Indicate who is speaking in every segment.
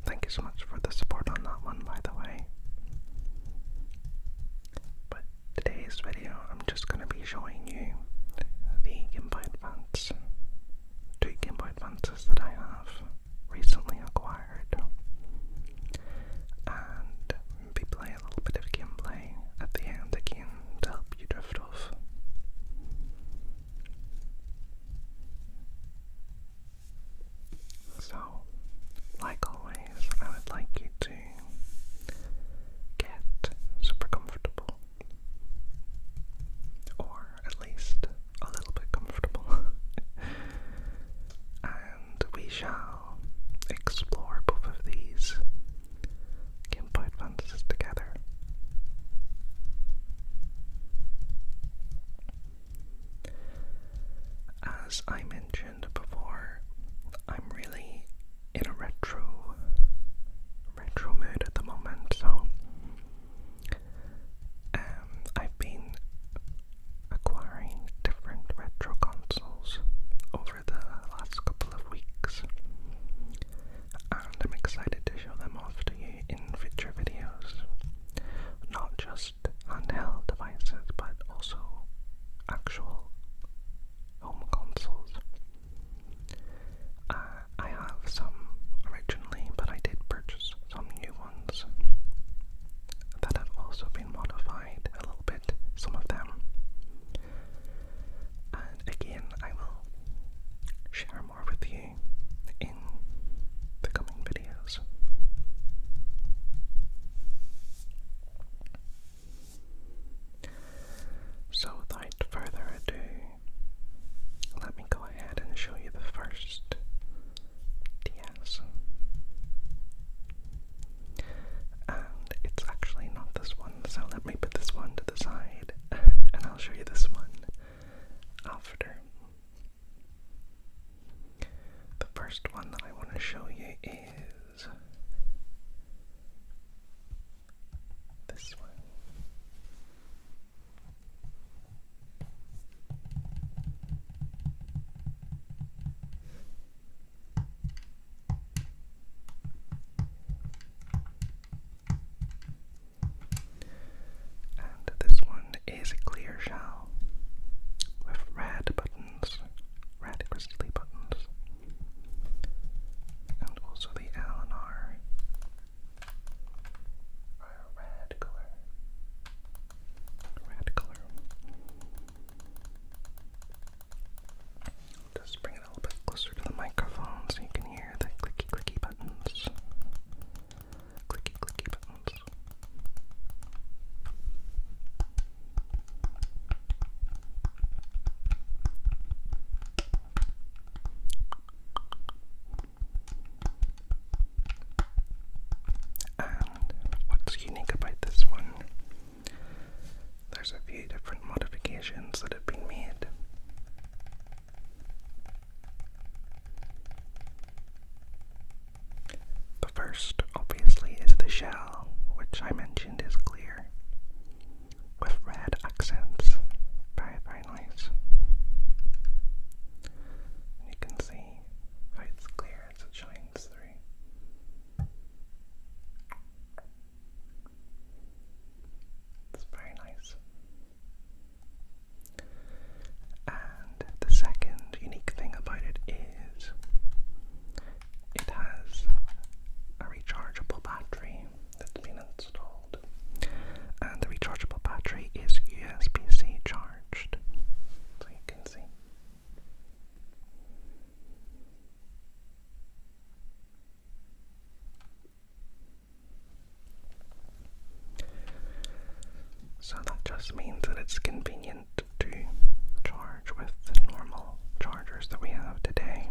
Speaker 1: Thank you so much for the support on that one, by the way. But today's video, I'm just going to be showing you the Game Boy Advance, 2 Game Boy Advances that I have recently acquired, and be playing a little bit of gameplay at the end again to help you drift off. So, like always, I would like you to get super comfortable, or at least a little bit comfortable, and we shall explore both of these Game Boy Advances together. As I mentioned before, I'm really in a retro mood at the moment, so I've been acquiring different retro consoles over the last couple of weeks, and I'm excited to show them off to you in future videos. Not just handheld devices, but also actual home consoles. I have some originally, but I did purchase some new ones that have also been modified a little bit, some of them. And again, I will share more with you in the coming videos. So without further ado, let me go ahead and show you the first DS. And it's actually not this one, so let me put this one to the side and I'll show you this one after. The first one that I want to show you is this one. And this one is a clear shell with red buttons, red crystally buttons, and also the L and R are a red color. I'll just bring it a little bit closer to the microphone so you can hear the clicky buttons. Clicky buttons. And what's unique about this one, there's a few different modifications that have been made. The first, obviously, is the shell, which I mentioned is clear, with red accents. Very, very nice. You can see how it's clear as it shines through. It's very nice. And the second unique thing about it is it has a rechargeable battery that's been installed, and the rechargeable battery is USB-C charged, so you can see. So that just means that it's convenient to charge with the normal chargers that we have today.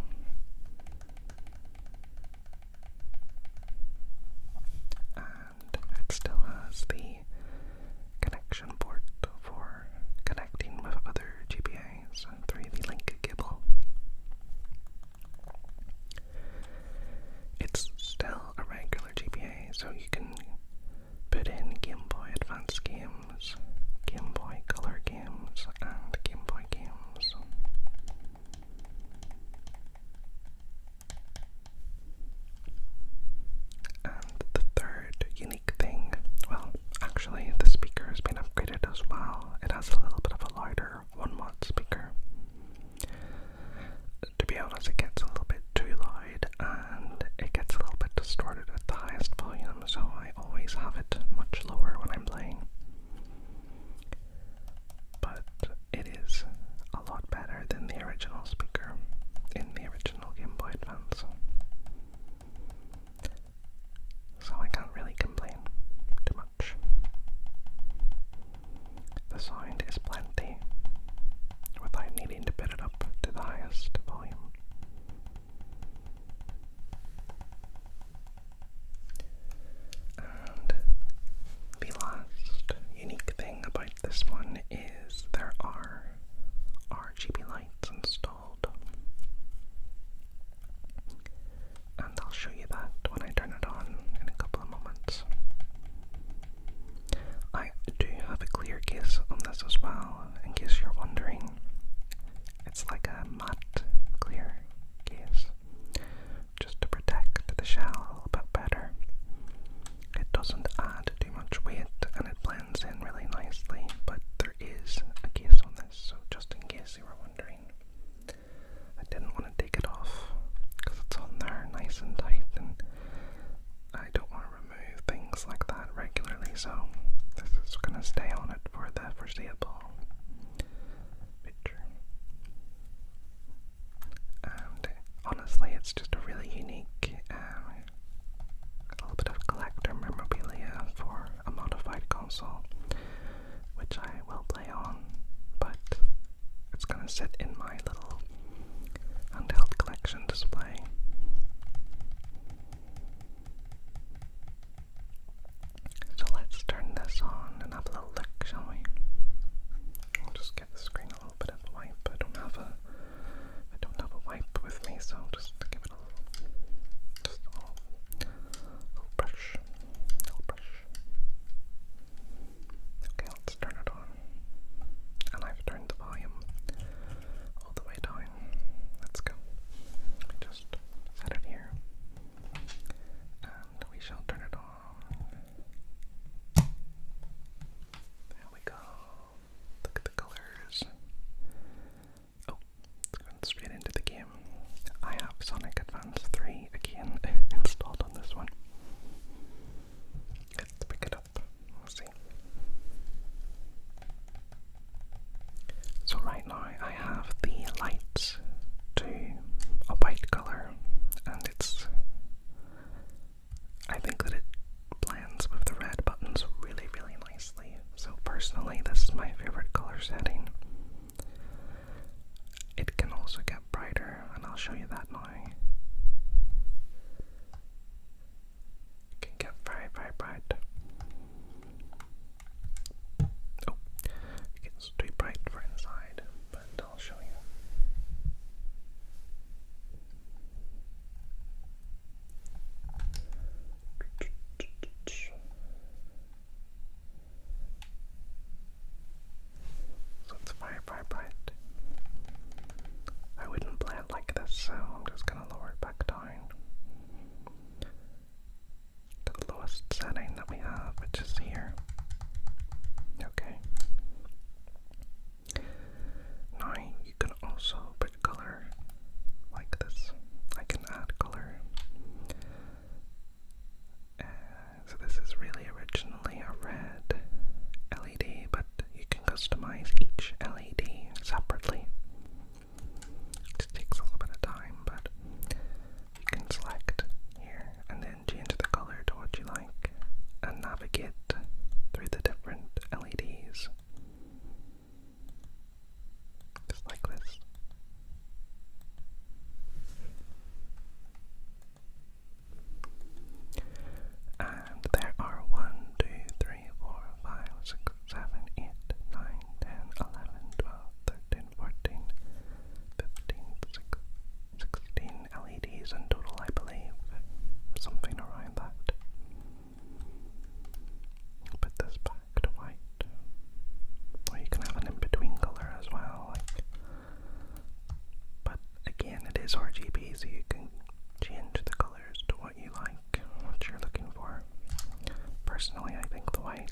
Speaker 1: And it still has the connection port for connecting with other GBAs through the link cable. It's still a regular GBA, so you can put in Game Boy Advance games, Game Boy Color games, and Game Boy games.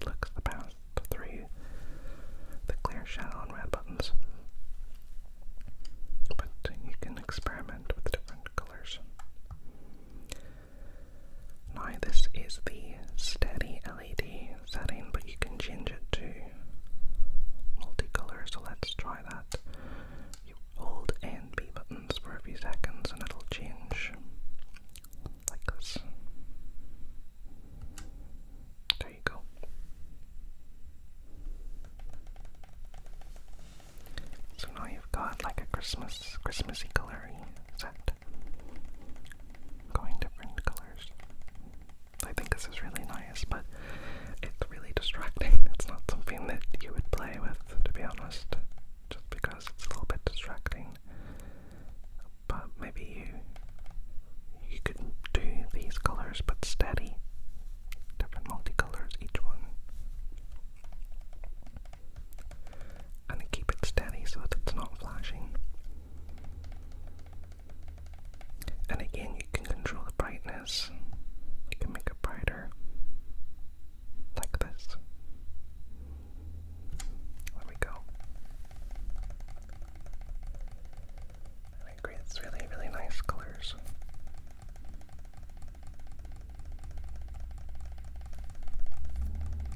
Speaker 1: it looks the best through the clear shell and red buttons. But you can experiment with different colors. Now this is the steady LED setting, but you can change it to multicolor, so let's try that. You hold A and B buttons for a few seconds and it'll change like this. There you go. So now you've got like a Christmassy coloring set. Going different colors. I think this is really nice, but it's really distracting. It's not something that you would play with, to be honest, just because it's a little bit distracting. But maybe you could do these colors, but steady. Different multicolors, each one. And keep it steady so that it's not flashing. And again, you can control the brightness. You can make it brighter, like this. There we go. And it creates really, really nice colors.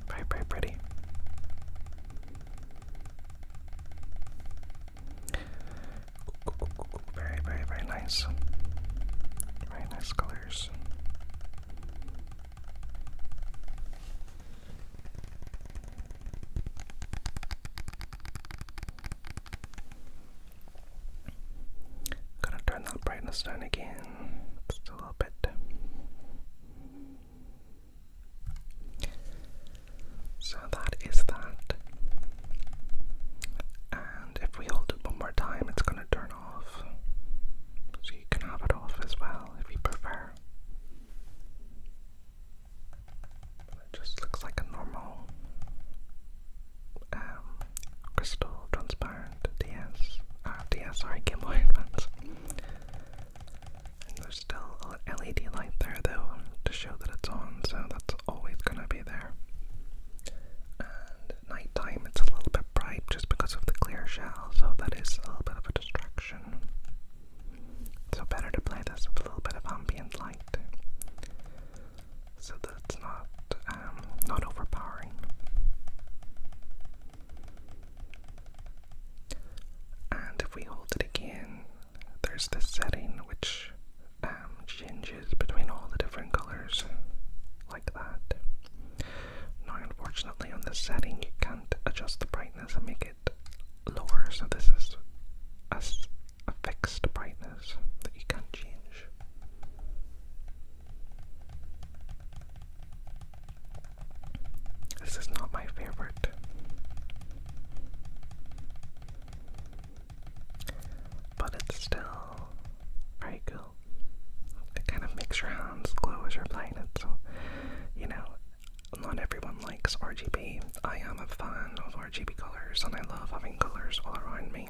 Speaker 1: Very, very pretty. Very, very, very nice. Very nice colors. Gonna turn that brightness down again, just a little bit. So that is that. And if we hold it one more time, it's gonna turn off. So you can have it off as well if you prefer. It just looks like a normal crystal transparent Game Boy Advance. And there's still an LED light there though to show that it's on, so that's always gonna be there. And at night time it's a little bit bright just because of the clear shell, so that is a little bit of a distraction. So better to play this with a little bit of ambient light, so that it's not overpowering. And if we hold it again, there's this setting which changes between all the different colors, like that. Now unfortunately on this setting you can't adjust the brightness and make it lower, so this is a fixed brightness that you can't change. This is not my favorite. But it's still very cool. It kind of makes your hands glow as you're playing it, so, you know, not everyone likes RGB. I am a fan of RGB colors, and I love having colors all around me.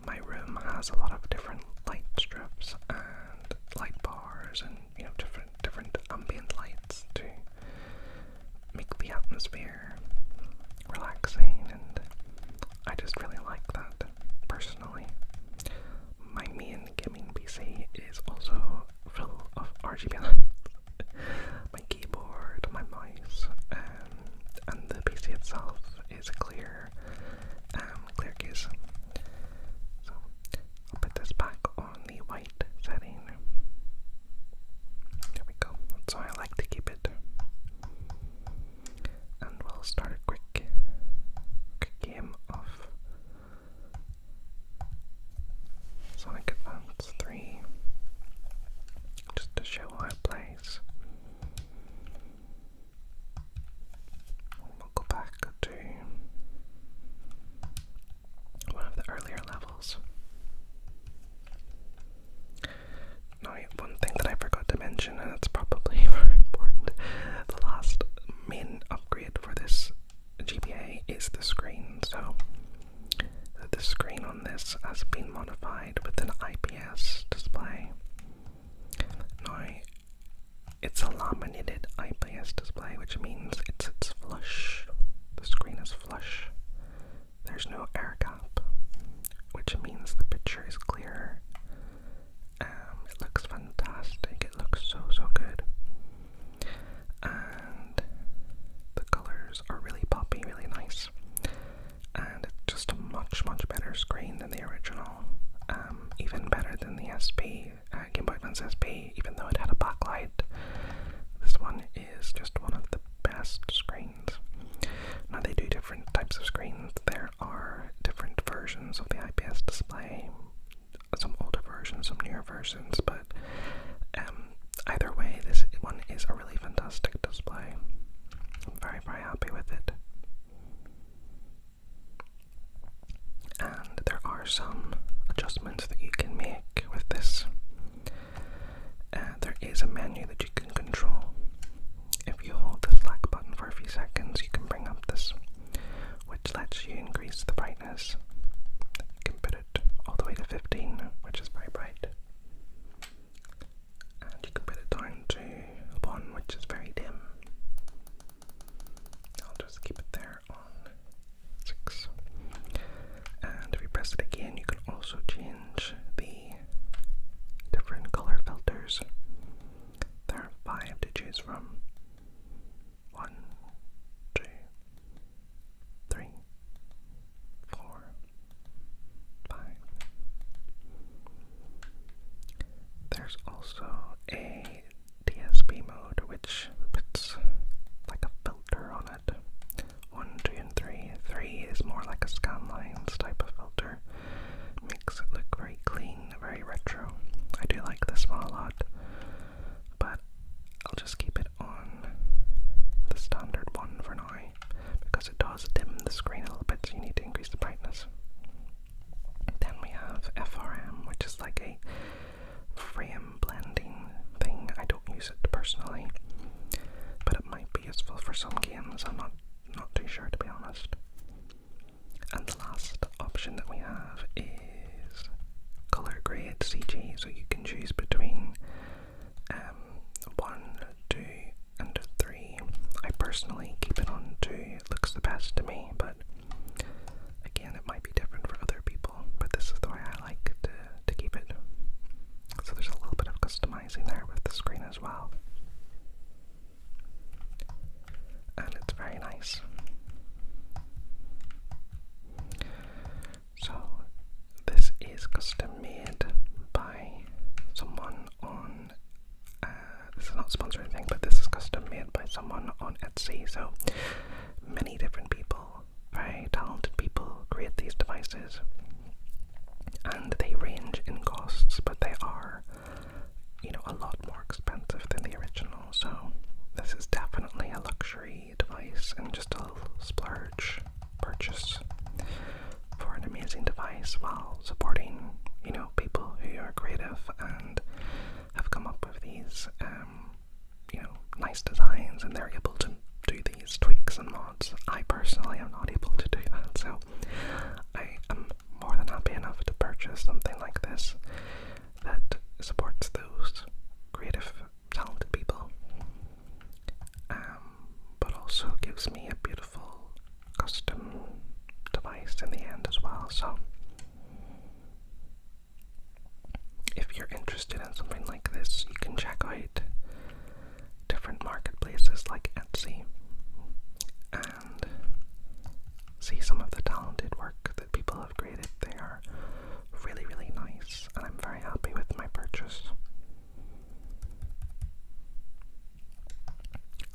Speaker 1: My room has a lot of different light strips and light bars and, you know, different ambient lights to make the atmosphere relaxing, and I just really like that personally. My main gaming PC is also full of RGB lights. My keyboard, my mouse, and the PC itself is a clear case. So I'll put this back on the white setting. There we go. That's how I like to keep it. And we'll start a quick game of Sonic Advance 3, just to show how it plays. We'll go back to one of the earlier levels. Now, one thing that I forgot to mention, and it's probably very important, the last main upgrade for this GBA is the screen. So the screen on this has been modified with an IPS display. Now, it's a laminated IPS display, which means it sits flat flush. The screen is flush. There's no air gap, which means the picture is clear. It looks fantastic. It looks so, so good. And the colors are really poppy, really nice. And it's just a much, much better screen than the original. Even better than the SP, Game Boy Advance SP, even though it had a backlight. This one is just one of the best screens. Now they do different types of screens. There are different versions of the IPS display, some older versions, some newer versions, but either way, this one is a really fantastic display. I'm very, very happy with it. And there are some adjustments that you can make with this. There is a menu that you can control. If you hold the select button for a few seconds, you can bring up this, which lets you increase the brightness. You can put it all the way to 15, which is very bright. And you can put it down to 1, which is very dim. I'll just keep it there on 6. And if you press it again, you can also change the different color filters. There are 5 to choose from. 1, 2, 3, 4, 5. There's also a DSP mode, which puts like a filter on it. 1, 2, and 3. 3 is more like a scanlines type of filter. Makes it look very clean, very retro. I do like this one a lot, but I'll just keep it on the standard one for now, because it does dim the screen a little bit, so you need to increase the brightness. Then we have FRM, which is like a frame blending thing. I don't use it personally, but it might be useful for some games. I'm not too sure, to be honest. And the last option that we have is color grade CG, so you can choose between 1, 2, and 3. I personally keep it on 2. It looks the best to me, but again, it might be different for other people, but this is the way I like to keep it. So there's a little bit of customizing there with the screen as well. And it's very nice. So this is custom made by someone on, this is not sponsored or anything, but this is custom made by someone on Etsy. So many different people, very talented people, create these devices, and they range in costs, but they are, a lot more expensive than the original. So this is definitely a luxury device and just a little splurge purchase for an amazing device, while supporting, people who are creative and have come up with these, nice designs, and they're able to do these tweaks and mods. I personally am not able to do that, so I am more than happy enough to purchase something like this that supports those creative, talented people, but also gives me a beautiful custom device in the end as well. So if you're interested in something like this, you can check out different marketplaces like Etsy and see some of the talented work that people have created. They are really, really nice, and I'm very happy with my purchase.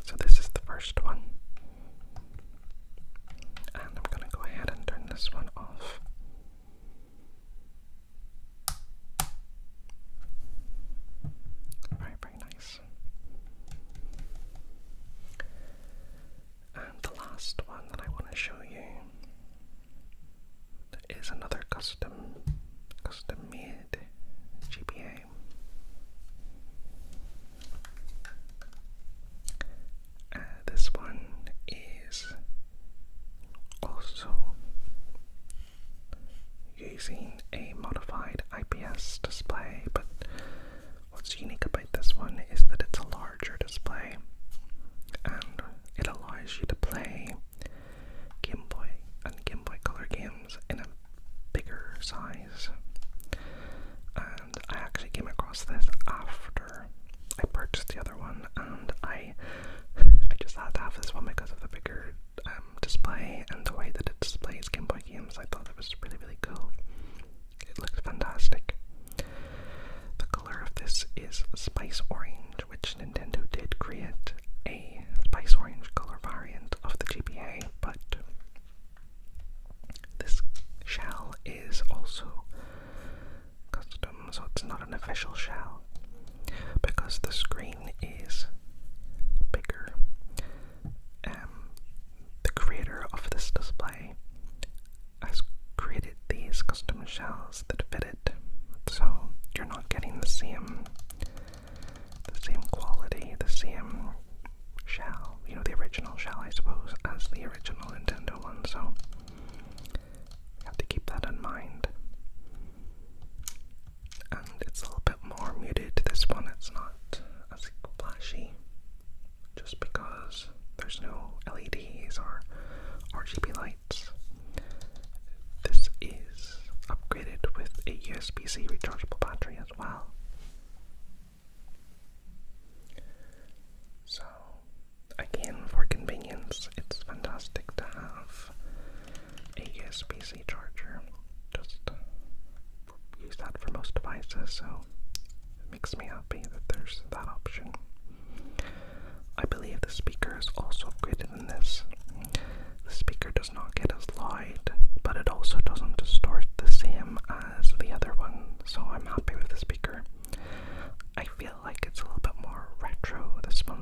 Speaker 1: So this is the first one, and I'm going to go ahead and turn this one off. Very, very nice. And the last one that I want to show you is another custom made GBA. This one is also using a modified IPS display, but what's unique about this one is that it's a larger display, and it allows you to play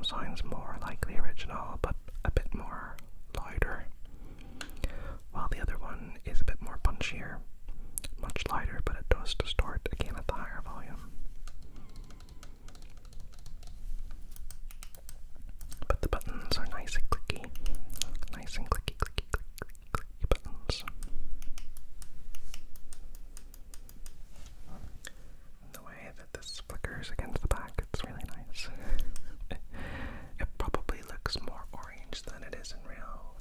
Speaker 1: sounds more like the original, but a bit more louder, while the other one is a bit more punchier, much lighter, but it does distort again at the higher volume. But the buttons are nice and clicky. Nice and clicky, clicky, clicky, clicky buttons. And the way that this flickers against the back, it's really nice. It probably looks more orange than it is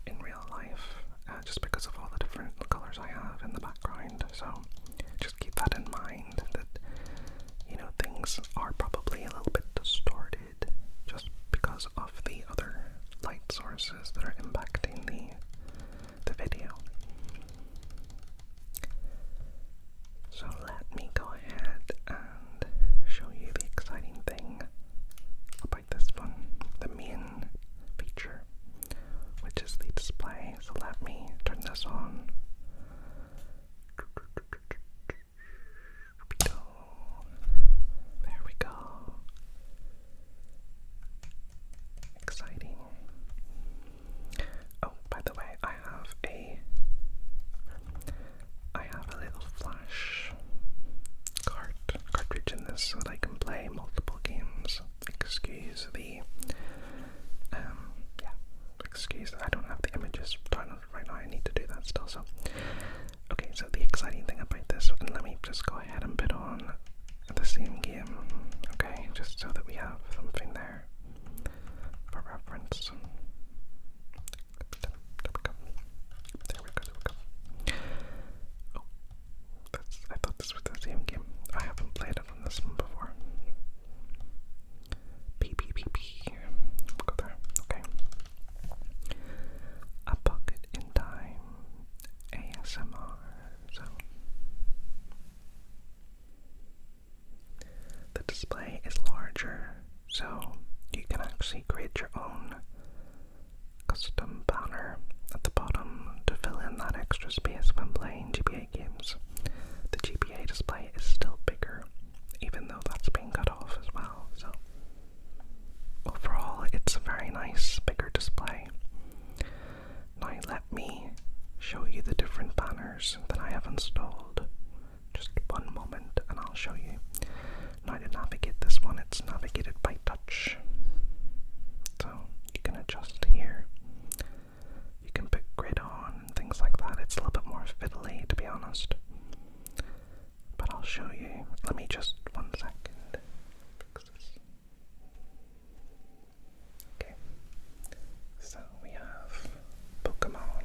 Speaker 1: in real life, just because of all the different colors I have in the background. So just keep that in mind, that, you know, things are probably a little bit distorted just because of the other light sources that are impacting the video. So let me go ahead and show you the exciting thing about this one, the main feature, which is the display. So let me turn this on. There we go. Exciting. Oh, by the way, I have a little flash cartridge in this so that I can play multiple games. Excuse the excuse that I don't have the images done right now. I need to do that still. So okay, so the exciting thing about this, and let me just go ahead and put on the same game, okay, just so that we have something there for reference. There we go. Oh, I thought this was the same game. I haven't played it on this one before. We'll go there. Okay. A Pocket in Time ASMR. So the display is larger, so you can actually create your own custom banner at the bottom to fill in that extra space when playing GBA games. The GBA display is still bigger, even though that's being cut off as well. So overall, it's a very nice, bigger display. Now let me show you the different banners that I have installed. Just one moment and I'll show you. Now to navigate this one, it's navigated by touch. So you can adjust here. You can put grid on and things like that. It's a little bit more fiddly, to be honest. But I'll show you. Let me just 1 second. Okay. So we have Pokémon.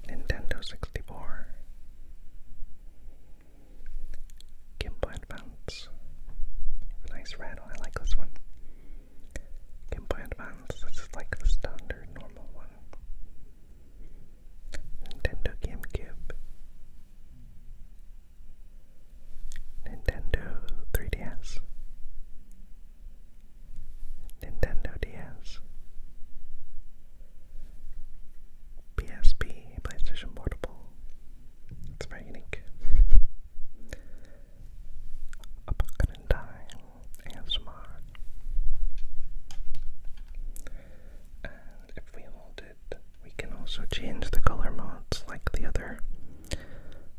Speaker 1: Nintendo 64. Game Boy Advance. Nice red one, I like this one. Game Boy Advance, this is like the standard normal one. Nintendo GameCube. Nintendo 3DS. Nintendo DS. PSP, PlayStation Portable. It's very unique. A Pocket in Time ASMR. And if we hold it, we can also change the color modes like the other.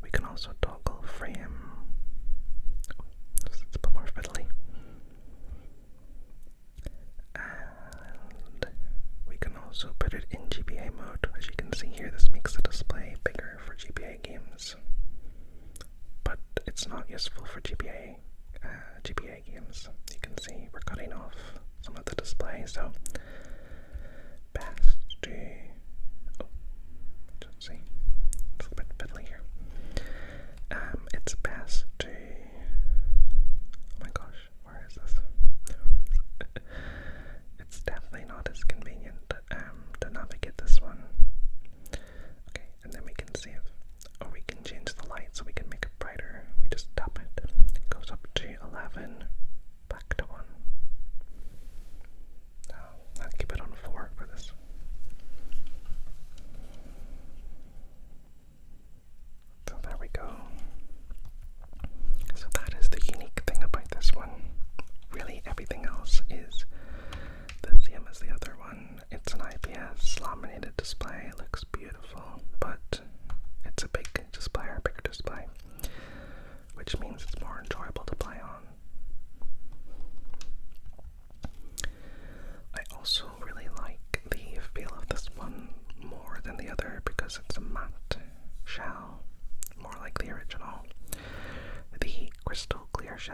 Speaker 1: We can also toggle frame. Oh, it's a bit more fiddly. And we can also put it in GBA mode. As you can see here, this makes the display bigger for GBA games, but it's not useful for GBA games. You can see we're cutting off some of the display, so best to let's see, it's a bit fiddly here. It's best to, oh my gosh, where is this? It's definitely not as convenient to navigate this one. Okay, and then we can save, or we can change the light so we can make it brighter. We just tap it. It goes up to 11, back to 1. I'll keep it on 4 for this. So there we go. So that is the unique thing about this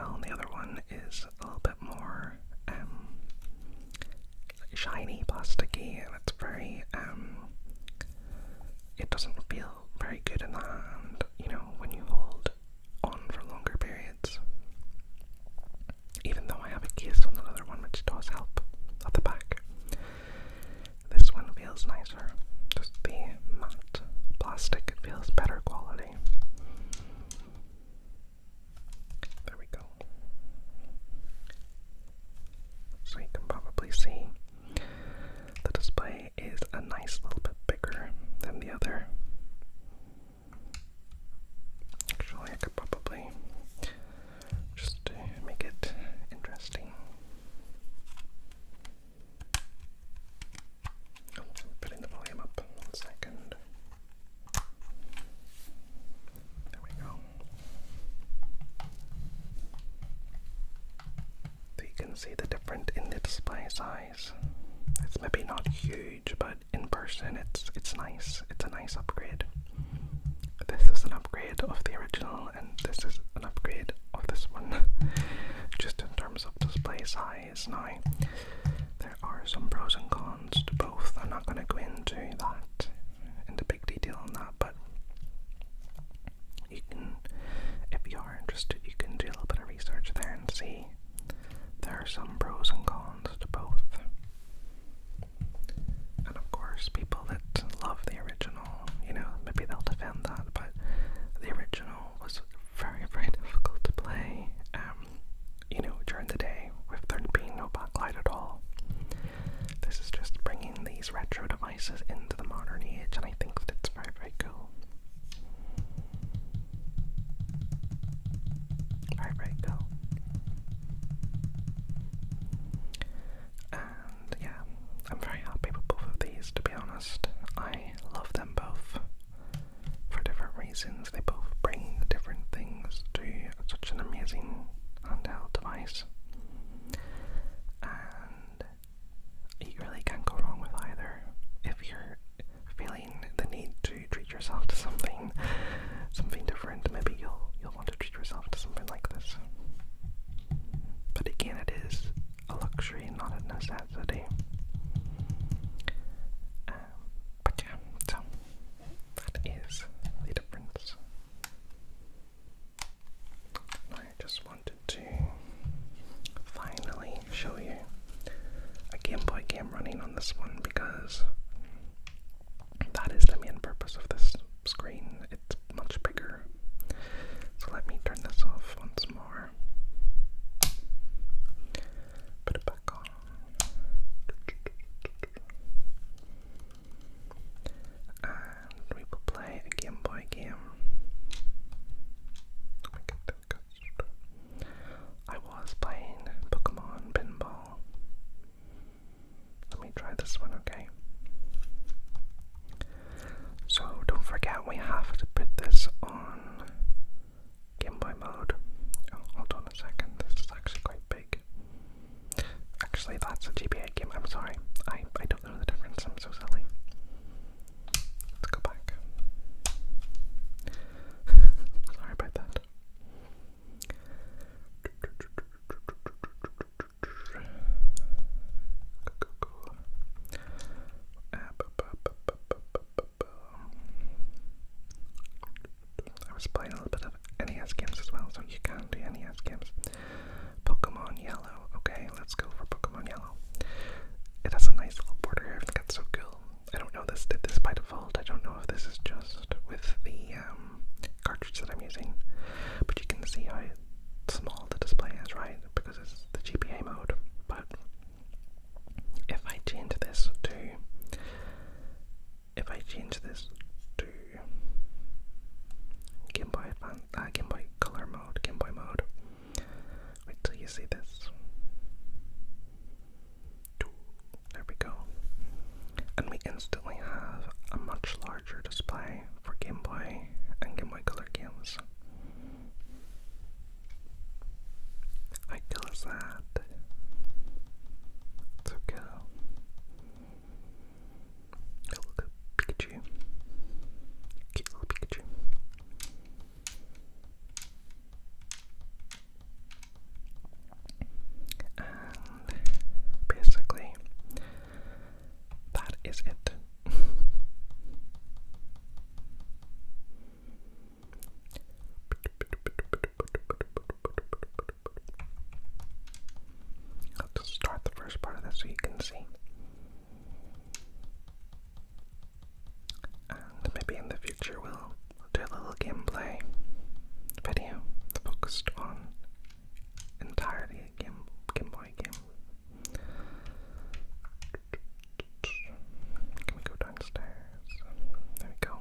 Speaker 1: well, and the other one is a little bit more shiny, plasticky, and it's very it doesn't feel very good in the hand, you know, when you hold on for longer periods. Even though I have a case on another one which does help at the back, this one feels nicer. Just the matte plastic, it feels better quality. There we go. So you can probably see the display is a nice little bit bigger than the other. Actually, I could probably just make it interesting. Oh, I'm putting the volume up. 1 second. There we go. So you can see the difference in the display size. It's maybe not huge, but in person it's nice. It's a nice upgrade. This is an upgrade of the original, and this is an upgrade of this one. Just in terms of display size. Now, there are some pros and cons to both. I'm not going to go into big detail on that, but you can, if you are interested, you can do a little bit of research there and see there are some pros and cons to both. And of course, people that love the original, you know, maybe they'll defend that, but the original was very, very difficult to play, you know, during the day with there being no backlight at all. This is just bringing these retro devices into the modern age, and I think that it's very, very cool. Very, very cool. And yeah, I'm very happy with both of these, to be honest. I love them both for different reasons. They both bring different things to such an amazing handheld device. And you really can't go wrong with either. If you're feeling the need to treat yourself to something different, maybe you'll want to treat yourself to something like this. But again, it is a luxury, not a necessity. But yeah, so that is the difference. I just wanted to finally show you a Game Boy game running on this one, because that is the main purpose of this screen. It's much bigger. So let me turn this off once more. Put it back on. And we will play a Game Boy game. I was playing Pokémon Pinball. Let me try this one, okay? So don't forget, we have to put this on Game Boy mode. Oh, hold on a second, this is actually quite big. Actually, that's a GBA game, I'm sorry. I don't know the difference, I'm so silly. Let's go back. Sorry about that. I was playing a little bit of NES games as well, so you can do NES games. Pokémon Yellow. Okay, let's go for Pokémon Yellow. It has a nice little border here. I think that's so cool. I don't know this did this by default. I don't know if this is just with the cartridge that I'm using, but you can see how small the display is, right? Because it's the GBA mode. But if I change this to Game Boy Color mode, Game Boy mode. Wait till you see this. There we go. And we instantly have a much larger display for Game Boy and Game Boy Color games. How cool is that? So cool. Oh, look at Pikachu. Cute little Pikachu. is it. I'll just start the first part of this so you can see. And maybe in the future we'll do a little gameplay video focused on entirely a Game Boy game. Can we go downstairs? There we go.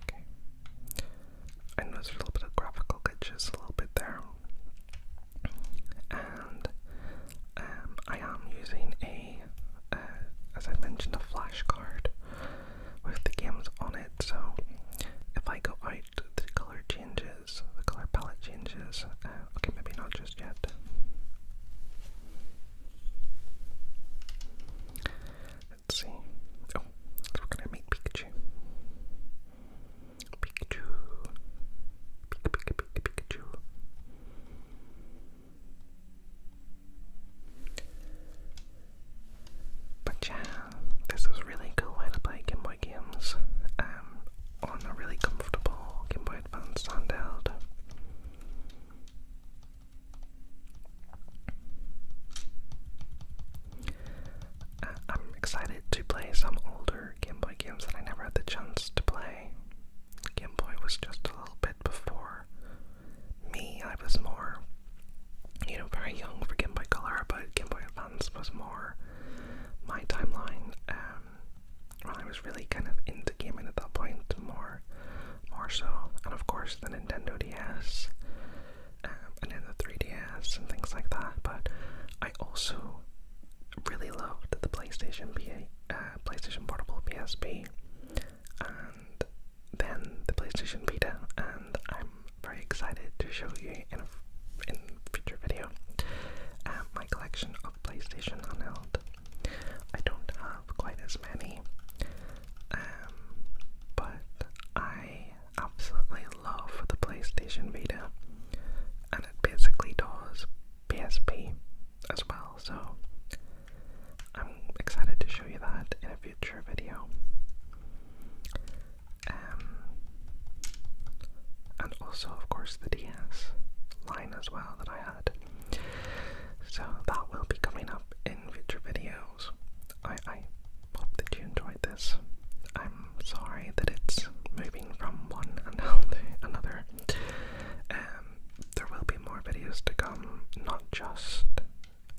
Speaker 1: Okay. I know there's a little bit of graphical glitches, a little bit there. And I am using as I mentioned, a flash card with the games on it, so if I go out, the color changes, the color palette changes. Okay, maybe not just yet. Let's see. Oh, so we're gonna meet Pikachu. Pikachu. Pikachu. But yeah, this is a really cool way to play Game Boy games on a really comfortable Game Boy Advance handheld. I'm excited to play some older Game Boy games that I never had the chance to play. Game Boy was just a little bit before me. I was more, very young for Game Boy Color, but Game Boy Advance was more my timeline. Well, I was really kind of into gaming at that point, more so, and of course the Nintendo DS, and then the 3DS and things like that. But I also really loved the PlayStation Portable PSP, and then the PlayStation Vita, and I'm very excited to show you in a future video my collection of PlayStation Handheld. I don't have quite as many, but I absolutely love the PlayStation Vita, and it basically does PSP as well, so I'm excited to show you that in a future video. And also, of course, the DS line as well that I had. So that will be coming up in future videos. I hope that you enjoyed this. I'm sorry that it's moving from one handheld to another. There will be more videos to come, not just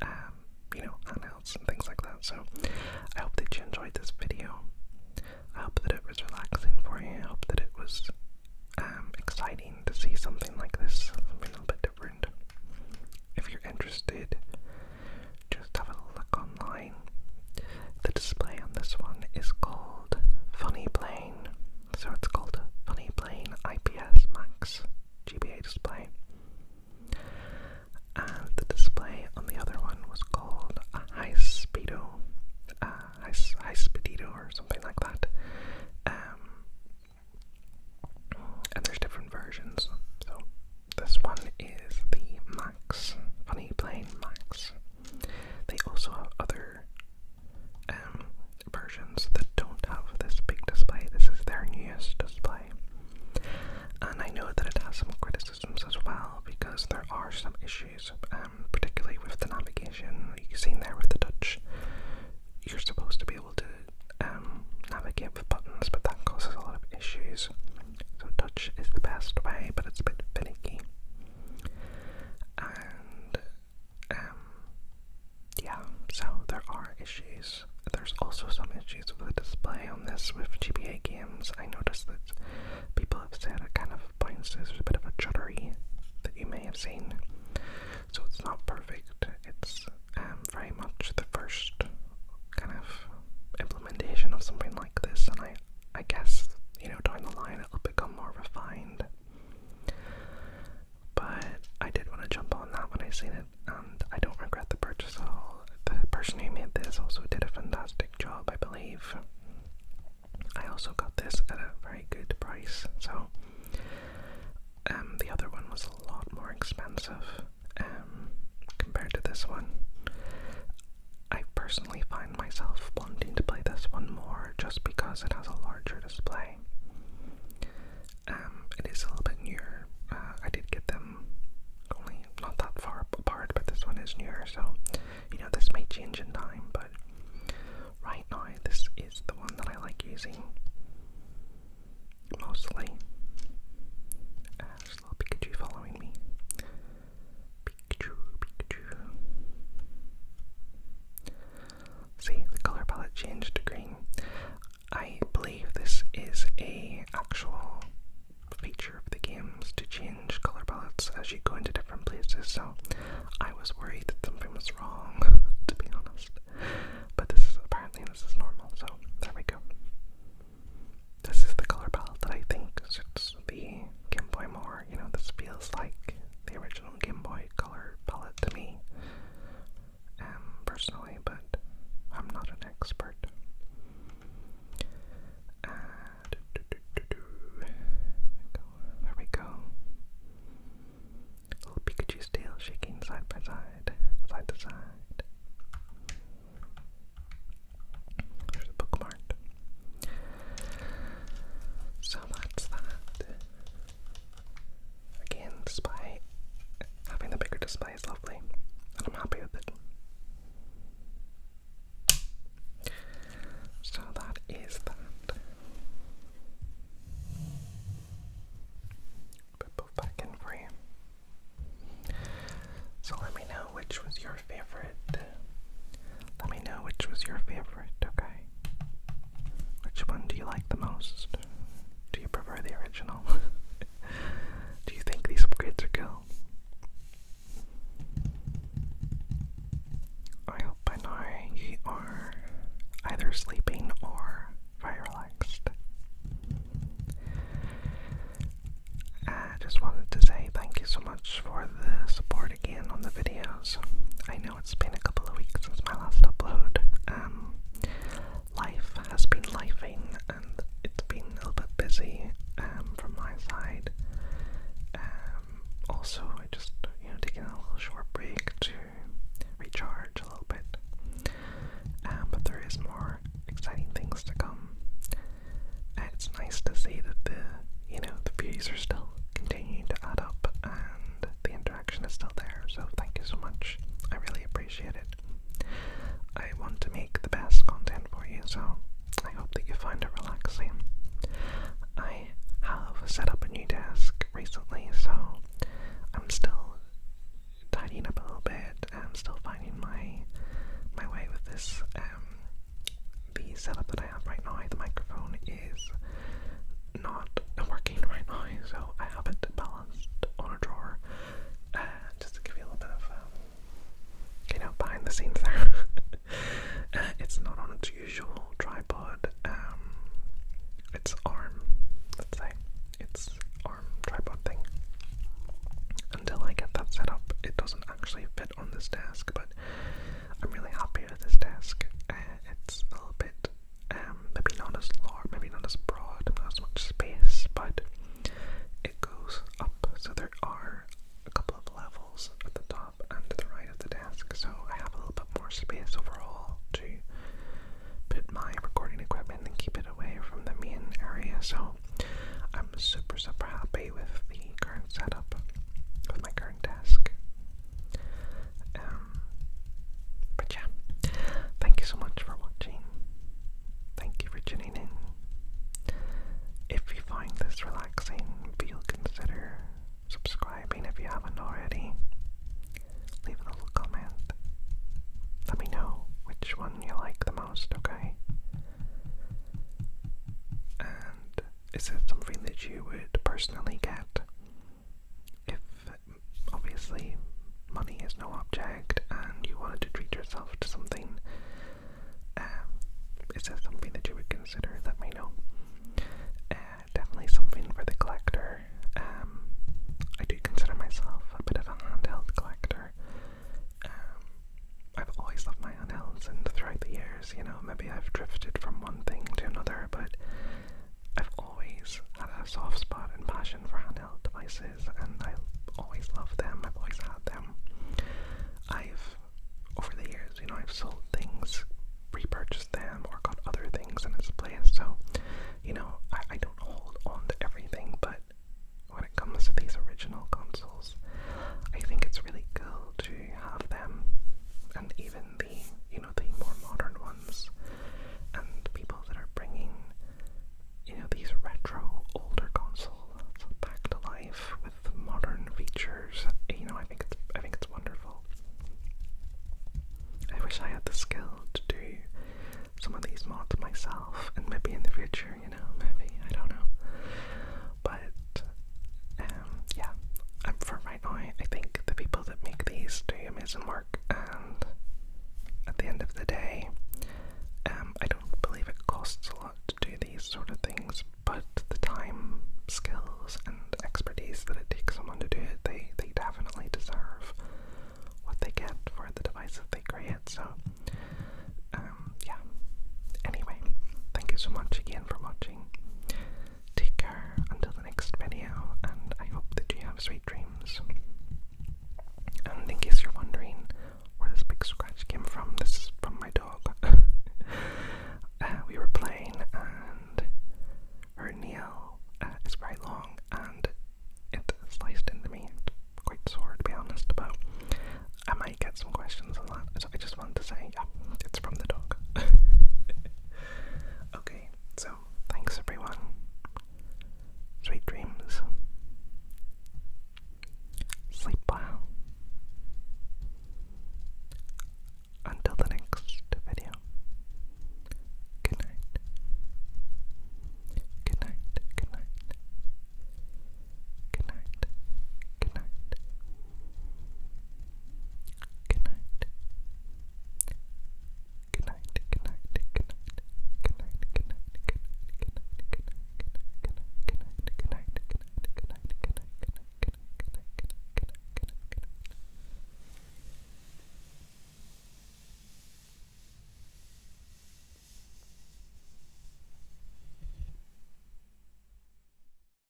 Speaker 1: handhelds and things like that. So I hope that you enjoyed this video. I hope that it was relaxing for you. I hope that it was exciting to see something like this, something a little bit different. If you're interested, just have a look online. The display on this one is called FunnyPlaying. So it's called a FunnyPlaying IPS MAX GBA display. And the display on the other one was called a High Speedo or something like that. And there's different versions. So this one is the Max, FunnyPlaying MAX. They also have other versions that don't have this big display. This is their newest display. And I know that it has some criticisms as well, because there are some issues, particularly with the navigation. You've seen there with the touch, you're supposed to be able to navigate with buttons, but that causes a lot of issues. So touch is the best way, but it's a bit finicky. And yeah, so there are issues. There's also some issues with the display on this with GBA games. I noticed that people have said it kind of bounces. There's a bit of a juddery that you may have seen. So it's not perfect. It's very much the first kind of implementation of something like this, and I guess, down the line it'll become more refined. But I did want to jump on that when I seen it, and I don't regret the purchase at all. The person who made this also did a fantastic job, I believe. I also got this at a very good price, so the other one was a lot more expensive. closely. There's a little Pikachu following me. Pikachu, Pikachu. See, the color palette changed to green. I believe this is a actual feature of the games to change color palettes as you go into different places, so I was worried that something was wrong, to be honest. But apparently this is normal, so there we go. This is the color palette that I think suits the Game Boy more. You know, this feels like the original Game Boy color palette to me, personally, but I'm not an expert. There we go. Little Pikachu's tail shaking side by side, side to side. There's a bookmark. So that's that. Again, having the bigger display is lovely, and I'm happy with it. So that is that. Put both back in for you. So let me know which was your favorite. Let me know which was your favorite, okay? Which one do you like the most? Do you prefer the original? Do you think these upgrades are cool? I hope by now you are either sleeping or very relaxed. I just wanted to say thank you so much for the support again on the videos. I know it's been a couple of weeks since my last upload. Life has been lifing and it's been a little bit busy from my side. Also, I just, taking a little short break to recharge a little bit. But there is more exciting things to come. It's nice to see that the views are still continuing to add up and the interaction is still there. So thank you so much. I really appreciate it. I want to make the best content for you, so I hope that you find it relaxing. I have set up a new desk recently, so I'm still tidying up a little bit. I'm still finding my way with this. The setup that I have right now, the microphone is not working right now, so I have it balanced on a drawer, just to give you a little bit of, behind the scenes there. It's not on its usual tripod. It's arm, let's say. It's arm tripod thing. Until I get that set up, it doesn't actually fit on this desk, but I'm really happy with this desk. It's a little bit, maybe not as large, maybe not as broad, not as much space, but it goes up, so there are a couple of levels at the top and to the right of the desk, so I have a little bit more space overall to put my recording equipment and keep it away from the main area, so I'm super happy with the current setup, with my current desk. But yeah, thank you so much for watching. Thank you for tuning in. If you find this relaxing, maybe you'll consider subscribing if you haven't already. Leave a little comment. Let me know which one you like the most, okay? And is it something that you would personally get? If, obviously, money is no object and you wanted to treat yourself to something, is that something that you would consider? Let me know. Definitely something for the collector. I do consider myself a bit of a handheld collector. I've always loved my handhelds, and throughout the years, maybe I've drifted from one thing to another, but I've always had a soft spot and passion for handheld devices, and I always loved them. I've always had them. Over the years, I've sold things, repurchased them, or got other things in its place, so, I don't hold on to everything, but when it comes to these original consoles, I think it's really cool to have them, and even the more modern ones, and people that are bringing, these retro, older anyway, I think the people that make these do amazing work, and at the end of the day, I don't believe it costs a lot to do these sort of things, but the time, skills, and expertise that it takes someone to do it, they definitely deserve what they get for the devices they create. So, yeah. Anyway, thank you so much again for watching. Take care until the next video, and I hope that you have sweet dreams.